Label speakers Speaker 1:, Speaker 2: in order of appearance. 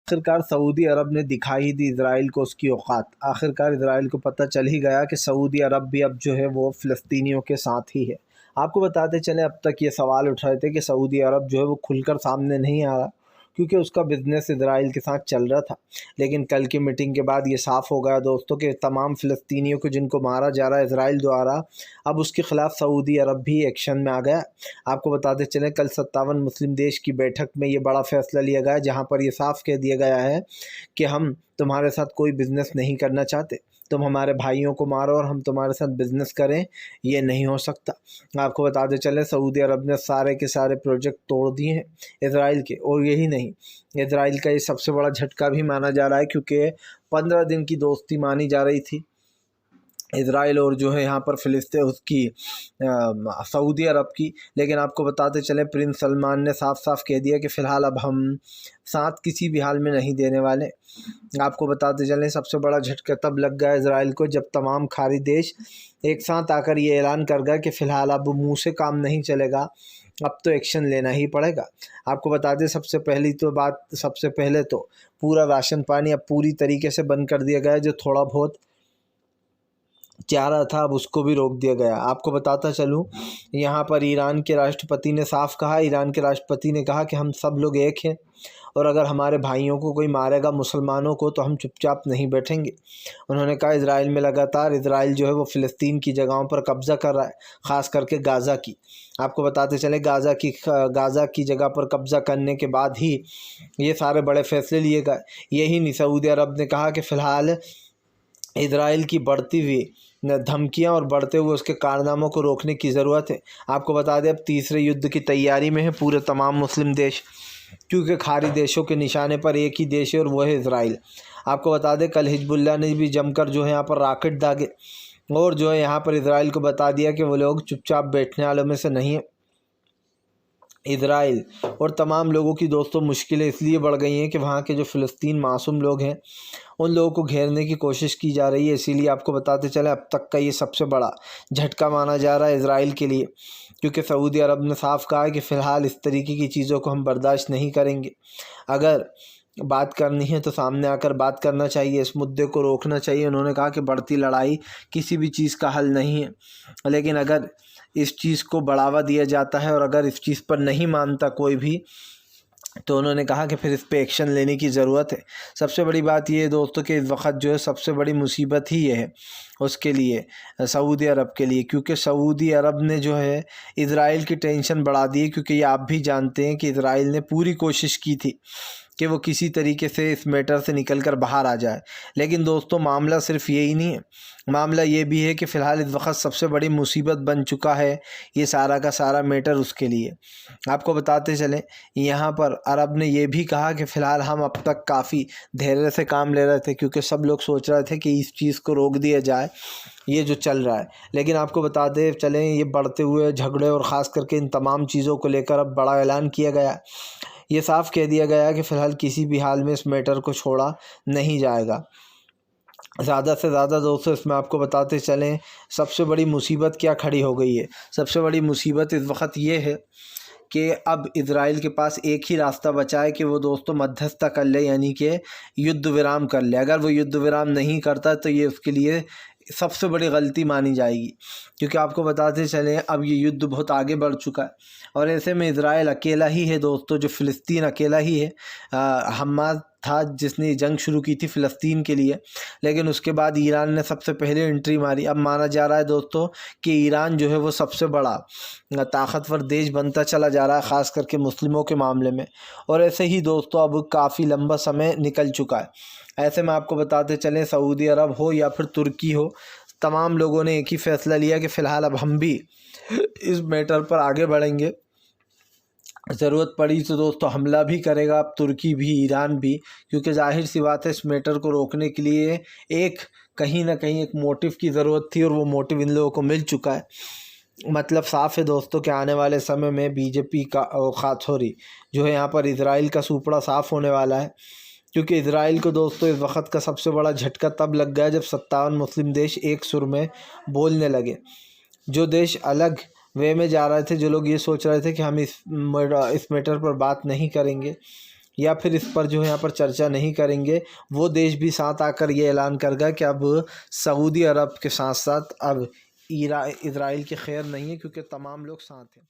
Speaker 1: आखिरकार सऊदी अरब ने दिखा ही दी इसराइल को उसकी औकात। आखिरकार इसराइल को पता चल ही गया कि सऊदी अरब भी अब जो है वो फ़िलिस्तीनियों के साथ ही है। आपको बताते चलें, अब तक ये सवाल उठ रहे थे कि सऊदी अरब जो है वो खुलकर सामने नहीं आ रहा, क्योंकि उसका बिज़नेस इसराइल के साथ चल रहा था। लेकिन कल की मीटिंग के बाद ये साफ़ हो गया दोस्तों कि तमाम फ़िलिस्तीनियों को जिनको मारा जा रहा है इसराइल द्वारा, अब उसके ख़िलाफ़ सऊदी अरब भी एक्शन में आ गया। आपको बताते चलें, कल 57 मुस्लिम देश की बैठक में ये बड़ा फ़ैसला लिया गया, जहाँ पर ये साफ़ कह दिया गया है कि हम तुम्हारे साथ कोई बिज़नेस नहीं करना चाहते। तुम हमारे भाइयों को मारो और हम तुम्हारे साथ बिज़नेस करें, ये नहीं हो सकता। आपको बताते चलें, सऊदी अरब ने सारे के सारे प्रोजेक्ट तोड़ दिए हैं इसराइल के। और यही नहीं, इसराइल का ये सबसे बड़ा झटका भी माना जा रहा है, क्योंकि 15 दिन की दोस्ती मानी जा रही थी इसराइल और जो है यहाँ पर फ़िलिस्तीन उसकी सऊदी अरब की। लेकिन आपको बताते चलें, प्रिंस सलमान ने साफ साफ कह दिया कि फ़िलहाल अब हम साथ किसी भी हाल में नहीं देने वाले। आपको बताते चलें, सबसे बड़ा झटका तब लग गया इसराइल को जब तमाम खाड़ी देश एक साथ आकर ये ऐलान कर गया कि फ़िलहाल अब मुँह से काम नहीं चलेगा, अब तो एक्शन लेना ही पड़ेगा। आपको बता दें, सबसे पहले तो पूरा राशन पानी अब पूरी तरीके से बंद कर दिया गया है। जो थोड़ा बहुत जा रहा था अब उसको भी रोक दिया गया। आपको बताता चलूँ, यहाँ पर ईरान के राष्ट्रपति ने साफ कहा, ईरान के राष्ट्रपति ने कहा कि हम सब लोग एक हैं, और अगर हमारे भाइयों को कोई मारेगा, मुसलमानों को, तो हम चुपचाप नहीं बैठेंगे। उन्होंने कहा इसराइल में लगातार इसराइल जो है वो फ़िलिस्तीन की जगहों पर कब्ज़ा कर रहा है, ख़ास करके गाज़ा की। आपको बताते चलें, गाज़ा की जगह पर कब्ज़ा करने के बाद ही ये सारे बड़े फ़ैसले लिए गए। यही नहीं, सऊदी अरब ने कहा कि फ़िलहाल इसराइल की बढ़ती हुई धमकियां और बढ़ते हुए उसके कारनामों को रोकने की ज़रूरत है। आपको बता दें, अब तीसरे युद्ध की तैयारी में है पूरे तमाम मुस्लिम देश, क्योंकि खाड़ी देशों के निशाने पर एक ही देश है और वो है इसराइल। आपको बता दें, कल हिजबुल्लाह ने भी जमकर जो है यहाँ पर रॉकेट दागे और जो है यहाँ पर इसराइल को बता दिया कि वो लोग चुपचाप बैठने वालों में से नहीं है। इसराइल और तमाम लोगों की दोस्तों मुश्किलें इसलिए बढ़ गई हैं कि वहाँ के जो फ़िलिस्तीन मासूम लोग हैं उन लोगों को घेरने की कोशिश की जा रही है। इसीलिए आपको बताते चलें, अब तक का ये सबसे बड़ा झटका माना जा रहा है इसराइल के लिए, क्योंकि सऊदी अरब ने साफ कहा है कि फ़िलहाल इस तरीके की चीज़ों को हम बर्दाश्त नहीं करेंगे। अगर बात करनी है तो सामने आकर बात करना चाहिए, इस मुद्दे को रोकना चाहिए। उन्होंने कहा कि बढ़ती लड़ाई किसी भी चीज़ का हल नहीं है, लेकिन अगर इस चीज़ को बढ़ावा दिया जाता है और अगर इस चीज़ पर नहीं मानता कोई भी, तो उन्होंने कहा कि फिर इस पे एक्शन लेने की ज़रूरत है। सबसे बड़ी बात ये है दोस्तों कि इस वक्त जो है सबसे बड़ी मुसीबत ही ये है उसके लिए, सऊदी अरब के लिए, क्योंकि सऊदी अरब ने जो है इसराइल की टेंशन बढ़ा दी है। क्योंकि ये आप भी जानते हैं कि इसराइल ने पूरी कोशिश की थी कि वो किसी तरीके से इस मैटर से निकल कर बाहर आ जाए। लेकिन दोस्तों, मामला सिर्फ यही नहीं है, मामला ये भी है कि फ़िलहाल इस वक्त सबसे बड़ी मुसीबत बन चुका है ये सारा का सारा मैटर उसके लिए। आपको बताते चलें, यहाँ पर अरब ने यह भी कहा कि फ़िलहाल हम अब तक काफ़ी धैर्य से काम ले रहे थे, क्योंकि सब लोग सोच रहे थे कि इस चीज़ को रोक दिया जाए, ये जो चल रहा है। लेकिन आपको बताते चलें, ये बढ़ते हुए झगड़े और ख़ास करके इन तमाम चीज़ों को लेकर अब बड़ा ऐलान किया गया। ये साफ कह दिया गया है कि फ़िलहाल किसी भी हाल में इस मैटर को छोड़ा नहीं जाएगा। ज़्यादा से ज़्यादा दोस्तों, इसमें आपको बताते चलें, सबसे बड़ी मुसीबत क्या खड़ी हो गई है। सबसे बड़ी मुसीबत इस वक्त ये है कि अब इसराइल के पास एक ही रास्ता बचा है कि वो दोस्तों मध्यस्थता कर ले, यानी कि युद्ध विराम कर ले। अगर वो युद्ध विराम नहीं करता तो ये उसके लिए सबसे बड़ी गलती मानी जाएगी, क्योंकि आपको बताते चलें अब ये युद्ध बहुत आगे बढ़ चुका है और ऐसे में इसराइल अकेला ही है दोस्तों, जो फ़िलिस्तीन अकेला ही है। हमास था जिसने जंग शुरू की थी फ़िलिस्तीन के लिए, लेकिन उसके बाद ईरान ने सबसे पहले एंट्री मारी। अब माना जा रहा है दोस्तों कि ईरान जो है वो सबसे बड़ा ताकतवर देश बनता चला जा रहा है, ख़ास करके मुस्लिमों के मामले में। और ऐसे ही दोस्तों अब काफ़ी लंबा समय निकल चुका है। ऐसे में आपको बताते चलें, सऊदी अरब हो या फिर तुर्की हो, तमाम लोगों ने एक ही फ़ैसला लिया कि फ़िलहाल अब हम भी इस मैटर पर आगे बढ़ेंगे। ज़रूरत पड़ी तो दोस्तों हमला भी करेगा अब तुर्की भी, ईरान भी, क्योंकि जाहिर सी बात है इस मैटर को रोकने के लिए एक कहीं ना कहीं एक मोटिव की ज़रूरत थी और वो मोटिव इन लोगों को मिल चुका है। मतलब साफ़ है दोस्तों कि आने वाले समय में बीजेपी का खाथोरी जो है यहाँ पर इसराइल का सुपड़ा साफ़ होने वाला है, क्योंकि इसराइल को दोस्तों इस वक्त का सबसे बड़ा झटका तब लग गया जब 57 मुस्लिम देश एक सुर में बोलने लगे। जो देश अलग वे में जा रहे थे, जो लोग ये सोच रहे थे कि हम इस मैटर पर बात नहीं करेंगे, या फिर इस पर जो है यहाँ पर चर्चा नहीं करेंगे, वो देश भी साथ आकर ये ऐलान करेगा कि अब सऊदी अरब के साथ साथ अब इज़राइल की खैर नहीं है, क्योंकि तमाम लोग साथ हैं।